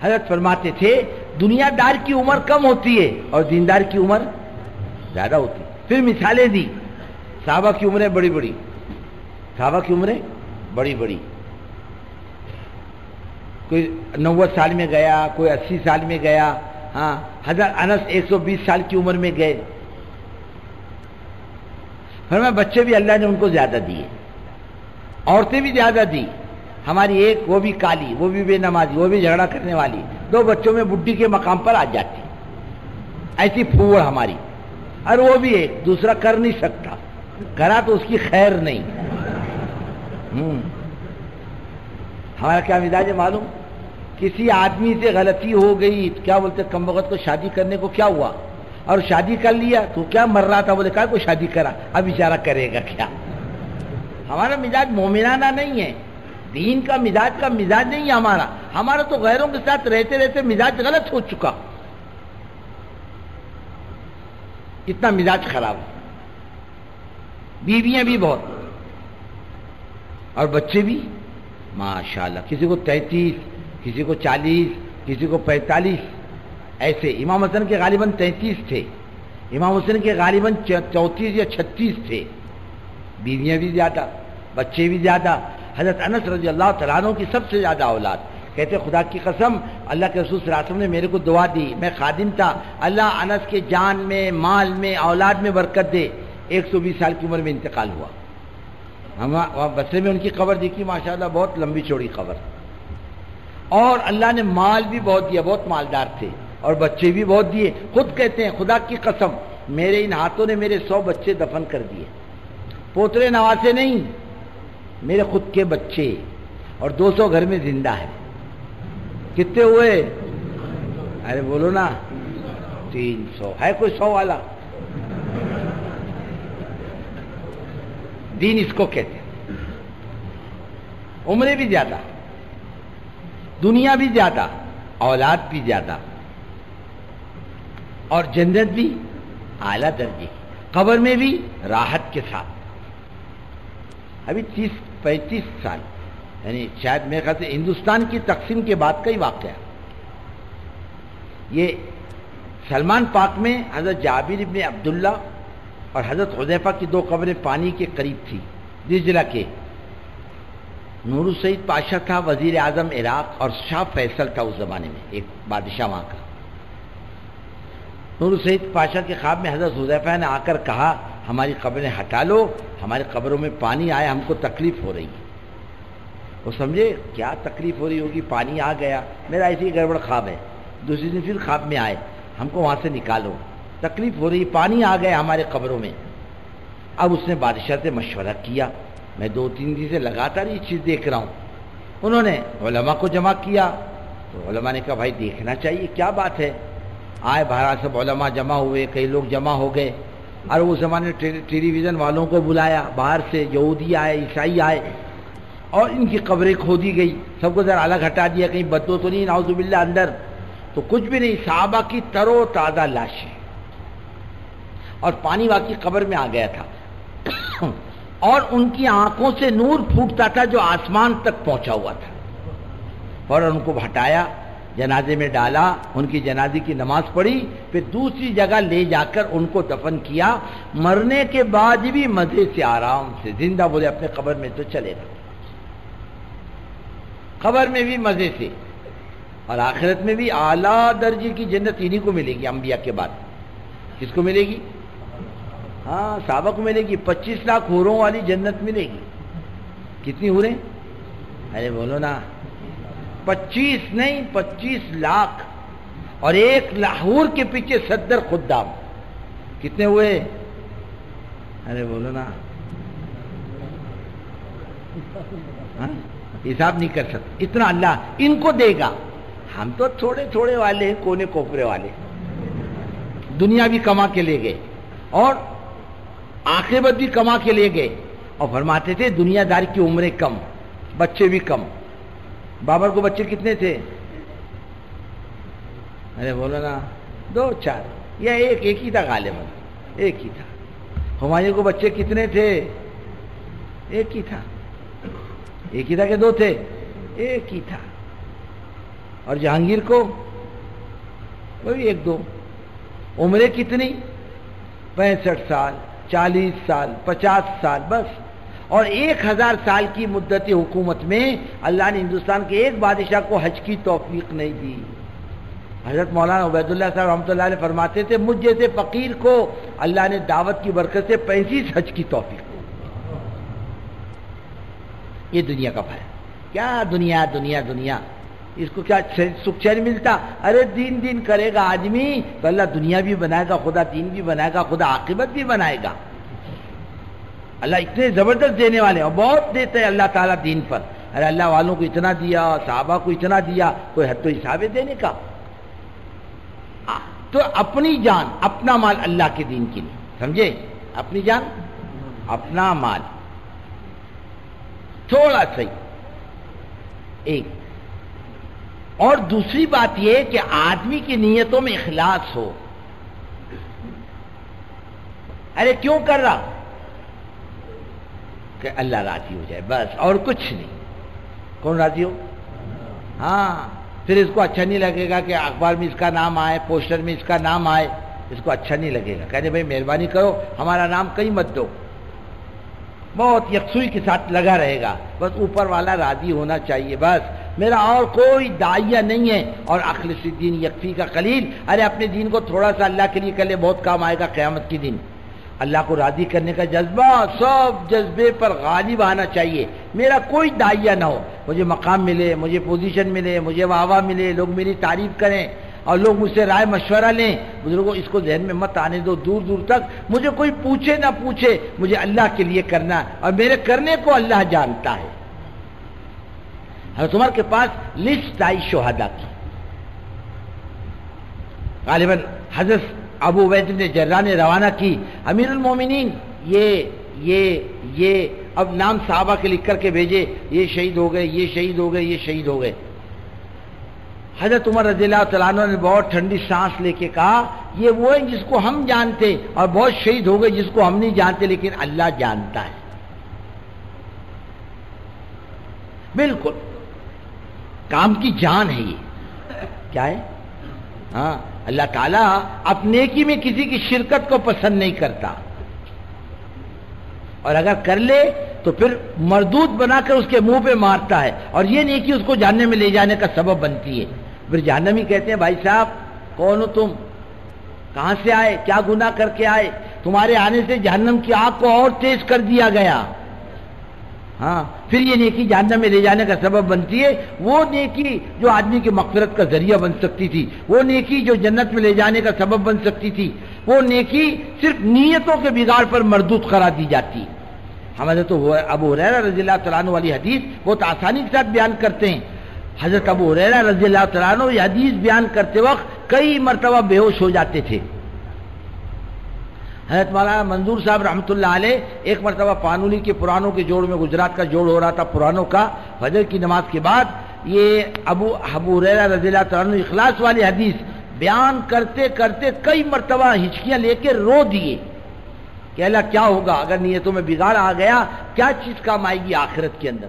حضرت فرماتے تھے دنیا دار کی عمر کم ہوتی ہے اور دیندار کی عمر زیادہ ہوتی ہے. پھر مثالیں دی. صحابہ کی عمریں بڑی بڑی، صحابہ کی عمریں بڑی بڑی، کوئی 90 سال میں گیا، کوئی 80 سال میں گیا. ہاں حضرت انس 120 سال کی عمر میں گئے. فرمایا بچے بھی اللہ نے ان کو زیادہ دیے، عورتیں بھی زیادہ دی. ہماری ایک وہ بھی کالی، وہ بھی بے نمازی، وہ بھی جھگڑا کرنے والی، 2 بچوں میں بڈھی کے مقام پر آ جاتی. ایسی پھوڑ ہماری. اور وہ بھی ایک دوسرا کر نہیں سکتا، کرا تو اس کی خیر نہیں. ہمارا کیا مزاج ہے معلوم؟ کسی آدمی سے غلطی ہو گئی، کیا بولتے کم وقت کو شادی کرنے کو کیا ہوا، اور شادی کر لیا تو کیا مر رہا تھا، بولے کہا کو شادی کرا، اب بیچارہ کرے گا کیا. ہمارا مزاج مومنانہ نہیں ہے، دین کا مزاج نہیں ہے ہمارا. ہمارا تو غیروں کے ساتھ رہتے رہتے مزاج غلط ہو چکا، اتنا مزاج خراب. بیویاں بھی بہت اور بچے بھی ماشاءاللہ، کسی کو 33، کسی کو 40، کسی کو 45. ایسے امام حسن کے غالباً 33 تھے، امام حسن کے غالباً 34 یا 36 تھے. بیویاں بھی زیادہ، بچے بھی زیادہ. حضرت انس رضی اللہ تعالیٰ عنہ کی سب سے زیادہ اولاد. کہتے خدا کی قسم اللہ کے رسول صلی اللہ علیہ وسلم نے میرے کو دعا دی، میں خادم تھا، اللہ انس کے جان میں، مال میں، اولاد میں برکت دے. 120 سال کی عمر میں انتقال ہوا. ہم وہاں بصرے میں ان کی قبر دیکھی، ماشاءاللہ بہت لمبی چوڑی قبر. اور اللہ نے مال بھی بہت دیا، بہت مالدار تھے، اور بچے بھی بہت دیے. خود کہتے ہیں خدا کی قسم میرے ان ہاتھوں نے میرے 100 بچے دفن کر دیے. پوترے نواسے نہیں، میرے خود کے بچے. اور 200 گھر میں زندہ ہے. کتنے ہوئے؟ ارے بولو نا، 300. ہے کوئی 100 والا؟ دین اس کو کہتے ہیں. عمریں بھی زیادہ، دنیا بھی زیادہ، اولاد بھی زیادہ، اور جنت بھی اعلیٰ درجے کی، قبر میں بھی راحت کے ساتھ. ابھی 30-35 سال، یعنی شاید میرے خیال سے ہندوستان کی تقسیم کے بعد کا ہی واقعہ. یہ سلمان پاک میں حضرت جابر ابن عبداللہ اور حضرت حذیفہ کی 2 قبریں پانی کے قریب تھی، دجلہ کے. نور السعید پاشا تھا وزیر اعظم عراق، اور شاہ فیصل تھا اس زمانے میں، ایک بادشاہ وہاں کا. نور السعید پاشا کے خواب میں حضرت حذیفہ نے آ کر کہا ہماری قبریں ہٹا لو، ہماری قبروں میں پانی آیا، ہم کو تکلیف ہو رہی ہے. وہ سمجھے کیا تکلیف ہو رہی ہوگی، پانی آ گیا، میرا ایسے ہی گڑبڑ خواب ہے. دوسری دن پھر خواب میں آئے، ہم کو وہاں سے نکالو، تکلیف ہو رہی، پانی آ گیا ہمارے قبروں میں. اب اس نے بادشاہ سے مشورہ کیا، میں 2-3 دن سے لگاتار یہ چیز دیکھ رہا ہوں. انہوں نے علماء کو جمع کیا، تو علماء نے کہا بھائی دیکھنا چاہیے کیا بات ہے. آئے بہرحال سب علماء جمع ہوئے، کئی لوگ جمع ہو گئے. اور اس زمانے ٹیلی ویژن والوں کو بلایا، باہر سے یہودی آئے، عیسائی آئے، اور ان کی قبریں کھودی گئی. سب کو ذرا الگ ہٹا دیا، کہیں بدو تو نہیں نعوذ باللہ اندر. تو کچھ بھی نہیں، صحابہ کی تر و تازہ لاشیں. اور پانی واقعی قبر میں آ گیا تھا، اور ان کی آنکھوں سے نور پھوٹتا تھا جو آسمان تک پہنچا ہوا تھا. فوراً ان کو ہٹایا، جنازے میں ڈالا، ان کی جنازے کی نماز پڑھی، پھر دوسری جگہ لے جا کر ان کو دفن کیا. مرنے کے بعد بھی مزے سے، آرام سے زندہ، بولے اپنے قبر میں تو چلے گا، قبر میں بھی مزے سے، اور آخرت میں بھی اعلیٰ درجے کی جنت انہی کو ملے گی انبیاء کے بعد. کس کو ملے گی؟ ہاں صحابہ کو ملے گی. 25 لاکھ حوروں والی جنت ملے گی. کتنی حوریں؟ ارے بولو نا، 25 نہیں 25 لاکھ، اور 1 حور کے پیچھے 70 خدام. کتنے ہوئے؟ ارے بولو نا، حساب نہیں کر سکتے، اتنا اللہ ان کو دے گا. ہم تو تھوڑے تھوڑے والے ہیں، کونے کوپرے والے. دنیا بھی کما کے لے گئے اور آخرت بھی کما کے لے گئے. اور فرماتے تھے دنیا دار کی عمریں کم، بچے بھی کم. بابر کو بچے کتنے تھے؟ ارے بولو نا، 2-4 یا ایک ہی تھا غالباً، ایک ہی تھا. ہمایوں کو بچے کتنے تھے؟ ایک ہی تھا. ایک ہی تھا کہ 2 تھے؟ ایک ہی تھا. اور جہانگیر کو وہی 1-2. عمریں کتنی؟ 65 سال، 40 سال، 50 سال بس. اور 1000 سال کی مدت حکومت میں اللہ نے ہندوستان کے ایک بادشاہ کو حج کی توفیق نہیں دی. حضرت مولانا عبید اللہ صاحب رحمۃ اللہ علیہ فرماتے تھے مجھ جیسے فقیر کو اللہ نے دعوت کی برکت سے 35 حج کی توفیق دی. یہ دنیا کا بھائی کیا دنیا دنیا دنیا، اس کو کیا سکھ چین ملتا؟ ارے دین کرے گا آدمی تو اللہ دنیا بھی بنائے گا، خدا دین بھی بنائے گا، خدا عاقبت بھی بنائے گا. اللہ اتنے زبردست دینے والے اور بہت دیتے ہیں اللہ تعالیٰ دین پر. ارے اللہ والوں کو اتنا دیا، صحابہ کو اتنا دیا، کوئی حد تو حساب ہے دینے کا. تو اپنی جان اپنا مال اللہ کے دین کے لیے، سمجھے؟ اپنی جان اپنا مال تھوڑا صحیح ایک. اور دوسری بات یہ کہ آدمی کی نیتوں میں اخلاص ہو. ارے کیوں کر رہا؟ کہ اللہ راضی ہو جائے بس، اور کچھ نہیں. کون راضی ہو؟ ہاں. پھر اس کو اچھا نہیں لگے گا کہ اخبار میں اس کا نام آئے، پوسٹر میں اس کا نام آئے، اس کو اچھا نہیں لگے گا. کہتے بھائی مہربانی کرو ہمارا نام کہیں مت دو. بہت یکسوئی کے ساتھ لگا رہے گا، بس اوپر والا راضی ہونا چاہیے بس. میرا اور کوئی داعیہ نہیں ہے. اور اخلص الدین یکفی کا قلیل. ارے اپنے دین کو تھوڑا سا اللہ کے لیے کر لے، بہت کام آئے گا قیامت کے دن. اللہ کو راضی کرنے کا جذبہ سب جذبے پر غالب آنا چاہیے. میرا کوئی داعیہ نہ ہو، مجھے مقام ملے، مجھے پوزیشن ملے، مجھے واہ ملے، لوگ میری تعریف کریں اور لوگ مجھ سے رائے مشورہ لیں. بزرگوں اس کو ذہن میں مت آنے دو دور دور تک. مجھے کوئی پوچھے نہ پوچھے، مجھے اللہ کے لیے کرنا ہے اور میرے کرنے کو اللہ جانتا ہے. حضرت عمر کے پاس لسٹ آئی شہداء کی. غالباً حضرت ابو عبیدہ بن جراح نے روانہ کی. امیر المومنین یہ اب نام صحابہ کے لکھ کر کے بھیجے، یہ شہید ہو گئے، یہ شہید ہو گئے، یہ شہید ہو گئے. حضرت عمر رضی اللہ تعالیٰ عنہ نے بہت ٹھنڈی سانس لے کے کہا یہ وہ ہیں جس کو ہم جانتے، اور بہت شہید ہو گئے جس کو ہم نہیں جانتے لیکن اللہ جانتا ہے. بالکل کام کی جان ہے. یہ کیا ہے؟ ہاں اللہ تعالیٰ اپنے نیکی میں کسی کی شرکت کو پسند نہیں کرتا، اور اگر کر لے تو پھر مردود بنا کر اس کے منہ پہ مارتا ہے، اور یہ نیکی اس کو جہنم میں لے جانے کا سبب بنتی ہے. پھر جہنمی کہتے ہیں بھائی صاحب کون ہو تم، کہاں سے آئے، کیا گناہ کر کے آئے؟ تمہارے آنے سے جہنم کی آگ کو اور تیز کر دیا گیا. ہاں پھر یہ نیکی جہنم میں لے جانے کا سبب بنتی ہے. وہ نیکی جو آدمی کی مغفرت کا ذریعہ بن سکتی تھی، وہ نیکی جو جنت میں لے جانے کا سبب بن سکتی تھی، وہ نیکی صرف نیتوں کے بگاڑ پر مردود قرار دی جاتی. حضرت ابو ہریرہ رضی اللہ تعالیٰ عنہ والی حدیث بہت آسانی کے ساتھ بیان کرتے ہیں. حضرت ابو ہریرہ رضی اللہ تعالیٰ عنہ یہ حدیث بیان کرتے وقت کئی مرتبہ بے ہوش ہو جاتے تھے. حضرت مولانا منظور صاحب رحمۃ اللہ علیہ ایک مرتبہ پانولی کے پرانوں کے جوڑ میں، گجرات کا جوڑ ہو رہا تھا پرانوں کا، فجر کی نماز کے بعد یہ ابو ہریرہ رضی اللہ تعالیٰ عنہ اخلاص والی حدیث بیان کرتے کرتے کئی مرتبہ ہچکیاں لے کے رو دیے کہ اللہ کیا ہوگا اگر نیتوں میں بگاڑ آ گیا، کیا چیز کام آئے گی آخرت کے اندر.